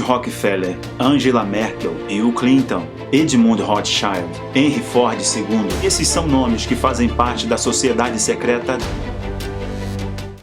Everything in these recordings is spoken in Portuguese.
Rockefeller, Angela Merkel, Bill Clinton, Edmund Rothschild, Henry Ford II. Esses são nomes que fazem parte da sociedade secreta.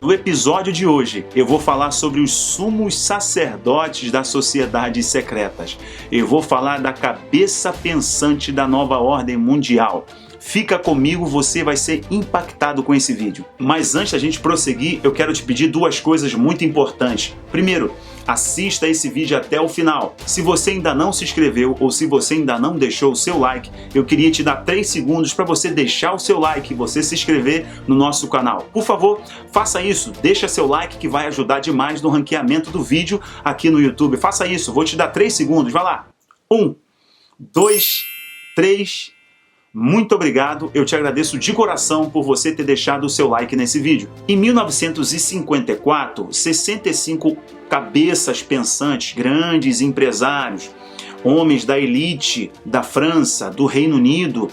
No episódio de hoje, eu vou falar sobre os sumos sacerdotes das sociedades secretas. Eu vou falar da cabeça pensante da nova ordem mundial. Fica comigo, você vai ser impactado com esse vídeo. Mas antes da gente prosseguir, eu quero te pedir duas coisas muito importantes. Primeiro, assista esse vídeo até o final. Se você ainda não se inscreveu ou se você ainda não deixou o seu like, eu queria te dar 3 segundos para você deixar o seu like e você se inscrever no nosso canal. Por favor, faça isso, deixa seu like que vai ajudar demais no ranqueamento do vídeo aqui no YouTube. Faça isso, vou te dar 3 segundos, vai lá. 1, 2, 3... Muito obrigado, eu te agradeço de coração por você ter deixado o seu like nesse vídeo. Em 1954, 65 cabeças pensantes, grandes empresários, homens da elite da França, do Reino Unido,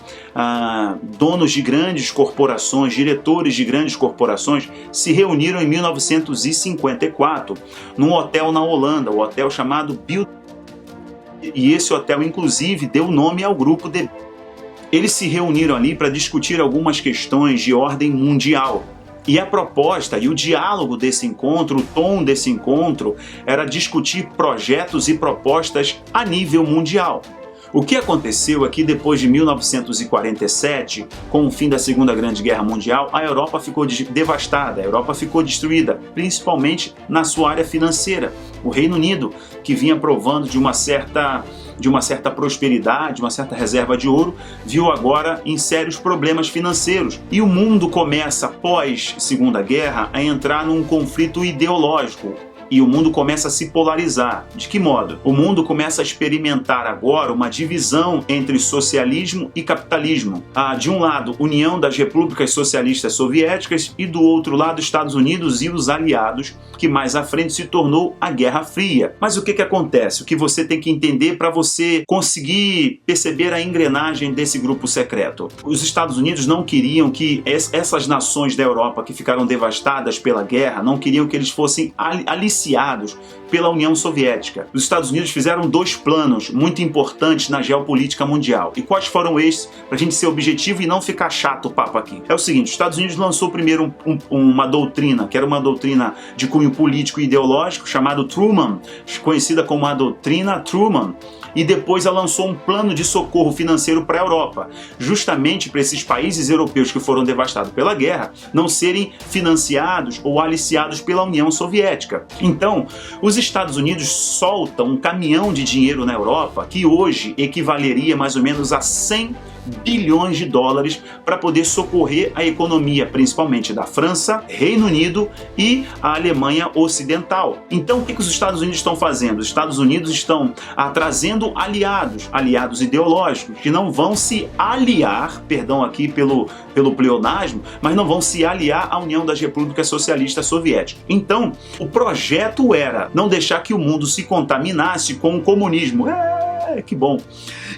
donos de grandes corporações, diretores de grandes corporações, se reuniram em 1954 num hotel na Holanda, o hotel chamado Bilderberg. E esse hotel, inclusive, deu nome ao grupo de... Eles se reuniram ali para discutir algumas questões de ordem mundial. E a proposta e o diálogo desse encontro, o tom desse encontro, era discutir projetos e propostas a nível mundial. O que aconteceu é que depois de 1947, com o fim da Segunda Grande Guerra Mundial, a Europa ficou devastada, a Europa ficou destruída, principalmente na sua área financeira. O Reino Unido, que vinha provando de uma certa prosperidade, uma certa reserva de ouro, viu agora em sérios problemas financeiros. E o mundo começa, pós Segunda Guerra, a entrar num conflito ideológico. E o mundo começa a se polarizar. De que modo? O mundo começa a experimentar agora uma divisão entre socialismo e capitalismo. De um lado, União das Repúblicas Socialistas Soviéticas e do outro lado, Estados Unidos e os aliados, que mais à frente se tornou a Guerra Fria. Mas o que acontece? O que você tem que entender para você conseguir perceber a engrenagem desse grupo secreto? Os Estados Unidos não queriam que essas nações da Europa que ficaram devastadas pela guerra, não queriam que eles fossem aliciados pela União Soviética. Os Estados Unidos fizeram 2 planos muito importantes na geopolítica mundial. E quais foram esses? Para a gente ser objetivo e não ficar chato o papo aqui. É o seguinte, os Estados Unidos lançou primeiro uma doutrina, que era uma doutrina de cunho político e ideológico, chamada Truman, conhecida como a doutrina Truman. E depois ela lançou um plano de socorro financeiro para a Europa, justamente para esses países europeus que foram devastados pela guerra não serem financiados ou aliciados pela União Soviética. Então, os Estados Unidos soltam um caminhão de dinheiro na Europa que hoje equivaleria mais ou menos a 100 bilhões de dólares para poder socorrer a economia, principalmente da França, Reino Unido e a Alemanha Ocidental. Então, o que os Estados Unidos estão fazendo? Os Estados Unidos estão trazendo aliados ideológicos, que não vão se aliar, perdão aqui pelo pleonasmo, mas não vão se aliar à União das Repúblicas Socialistas Soviéticas. Então, o projeto era não deixar que o mundo se contaminasse com o comunismo. Que bom!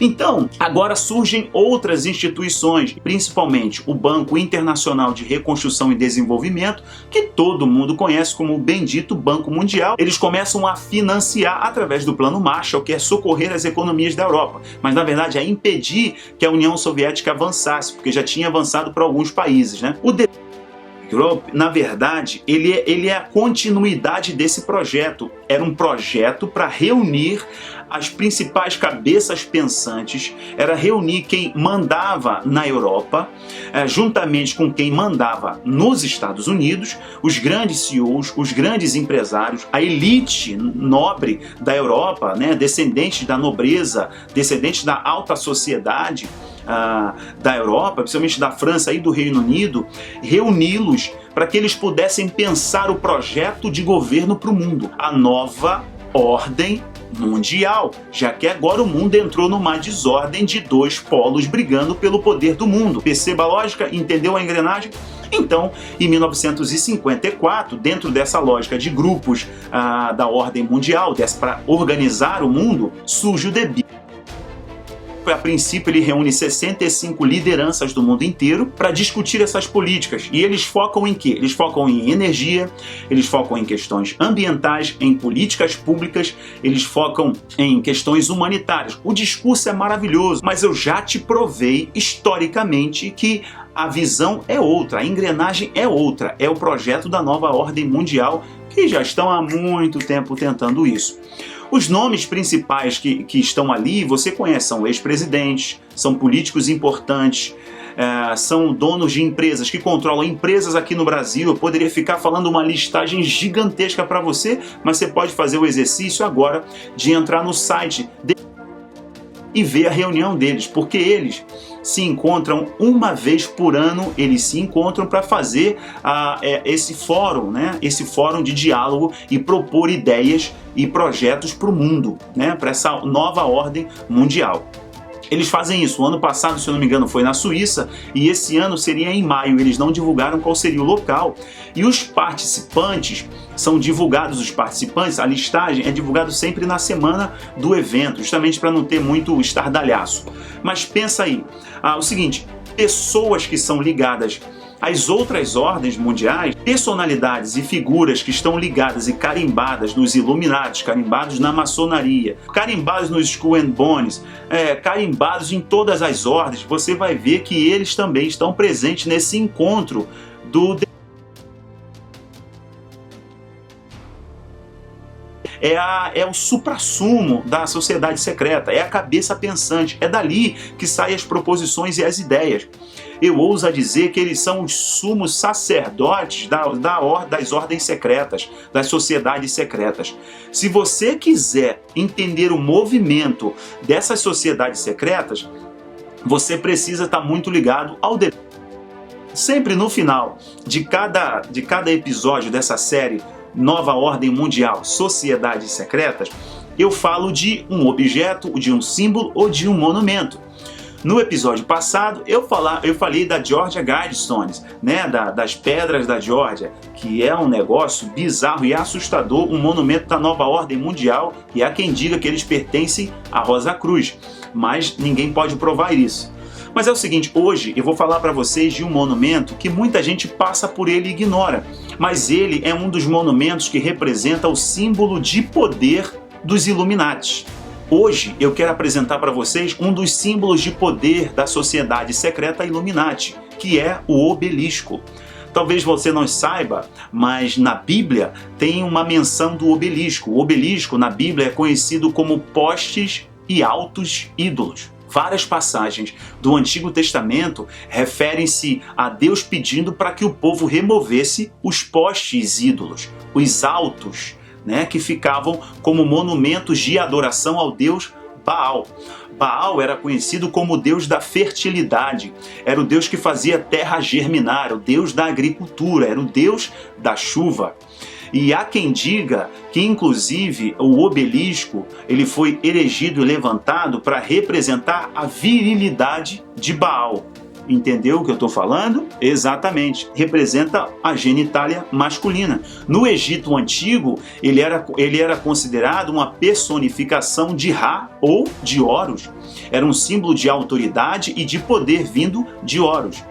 Então, agora surgem outras instituições, principalmente o Banco Internacional de Reconstrução e Desenvolvimento, que todo mundo conhece como o bendito Banco Mundial. Eles começam a financiar através do Plano Marshall, que é socorrer as economias da Europa, mas na verdade é impedir que a União Soviética avançasse, porque já tinha avançado para alguns países, né? Na verdade, ele é a continuidade desse projeto. Era um projeto para reunir as principais cabeças pensantes, era reunir quem mandava na Europa, juntamente com quem mandava nos Estados Unidos, os grandes CEOs, os grandes empresários, a elite nobre da Europa, né, descendentes da nobreza, descendentes da alta sociedade da Europa, principalmente da França e do Reino Unido, reuni-los para que eles pudessem pensar o projeto de governo para o mundo, a nova ordem mundial, já que agora o mundo entrou numa desordem de 2 polos brigando pelo poder do mundo. Perceba a lógica? Entendeu a engrenagem? Então, em 1954, dentro dessa lógica de grupos da ordem mundial, para organizar o mundo, surge o The A princípio, ele reúne 65 lideranças do mundo inteiro para discutir essas políticas. E eles focam em quê? Eles focam em energia, eles focam em questões ambientais, em políticas públicas, eles focam em questões humanitárias. O discurso é maravilhoso, mas eu já te provei historicamente que a visão é outra, a engrenagem é outra. É o projeto da nova ordem mundial, que já estão há muito tempo tentando isso. Os nomes principais que estão ali, você conhece, são ex-presidentes, são políticos importantes, são donos de empresas que controlam empresas aqui no Brasil. Eu poderia ficar falando uma listagem gigantesca para você, mas você pode fazer o exercício agora de entrar no site e ver a reunião deles, porque eles se encontram uma vez por ano, eles se encontram para fazer esse fórum, né? Esse fórum de diálogo e propor ideias e projetos para o mundo, né? Para essa nova ordem mundial. Eles fazem isso. O ano passado, se eu não me engano, foi na Suíça, e esse ano seria em maio. Eles não divulgaram qual seria o local. E os participantes são divulgados, a listagem é divulgada sempre na semana do evento, justamente para não ter muito estardalhaço. Mas pensa aí, o seguinte, pessoas que são ligadas às outras ordens mundiais, personalidades e figuras que estão ligadas e carimbadas nos Illuminati, carimbados na maçonaria, carimbados nos Skull and Bones, carimbados em todas as ordens, você vai ver que eles também estão presentes nesse encontro é o suprassumo da sociedade secreta, é a cabeça pensante, é dali que saem as proposições e as ideias. Eu ouso a dizer que eles são os sumos sacerdotes das ordens secretas, das sociedades secretas. Se você quiser entender o movimento dessas sociedades secretas, você precisa estar muito ligado ao detalhe. Sempre no final de cada episódio dessa série Nova Ordem Mundial, Sociedades Secretas, eu falo de um objeto, de um símbolo ou de um monumento. No episódio passado, eu falei da Georgia Guidestones, né, das pedras da Georgia, que é um negócio bizarro e assustador, um monumento da nova ordem mundial, e há quem diga que eles pertencem à Rosa Cruz, mas ninguém pode provar isso. Mas é o seguinte, hoje eu vou falar para vocês de um monumento que muita gente passa por ele e ignora, mas ele é um dos monumentos que representa o símbolo de poder dos Illuminati. Hoje eu quero apresentar para vocês um dos símbolos de poder da sociedade secreta Illuminati, que é o obelisco. Talvez você não saiba, mas na Bíblia tem uma menção do obelisco. O obelisco na Bíblia é conhecido como postes e altos ídolos. Várias passagens do Antigo Testamento referem-se a Deus pedindo para que o povo removesse os postes ídolos, os altos, né, que ficavam como monumentos de adoração ao deus Baal. Baal era conhecido como o deus da fertilidade, era o deus que fazia a terra germinar, o deus da agricultura, era o deus da chuva. E há quem diga que, inclusive, o obelisco ele foi erigido e levantado para representar a virilidade de Baal. Entendeu o que eu estou falando? Exatamente, representa a genitália masculina. No Egito Antigo, ele era considerado uma personificação de Ra ou de Horus. Era um símbolo de autoridade e de poder vindo de Horus.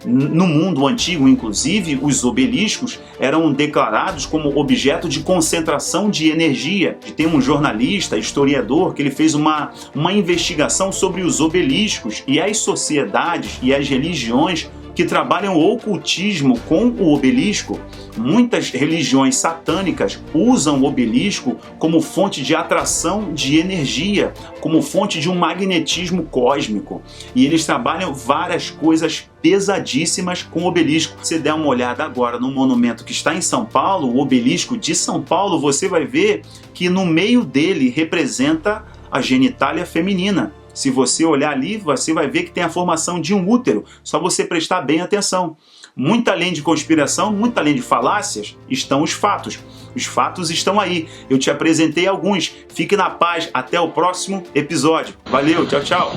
No mundo antigo, inclusive, os obeliscos eram declarados como objeto de concentração de energia. E tem um jornalista, historiador, que ele fez uma investigação sobre os obeliscos e as sociedades e as religiões que trabalham o ocultismo com o obelisco. Muitas religiões satânicas usam o obelisco como fonte de atração de energia, como fonte de um magnetismo cósmico. E eles trabalham várias coisas pesadíssimas com o obelisco. Se você der uma olhada agora no monumento que está em São Paulo, o obelisco de São Paulo, você vai ver que no meio dele representa a genitália feminina. Se você olhar ali, você vai ver que tem a formação de um útero. Só você prestar bem atenção. Muito além de conspiração, muito além de falácias, estão os fatos. Os fatos estão aí. Eu te apresentei alguns. Fique na paz. Até o próximo episódio. Valeu, tchau, tchau.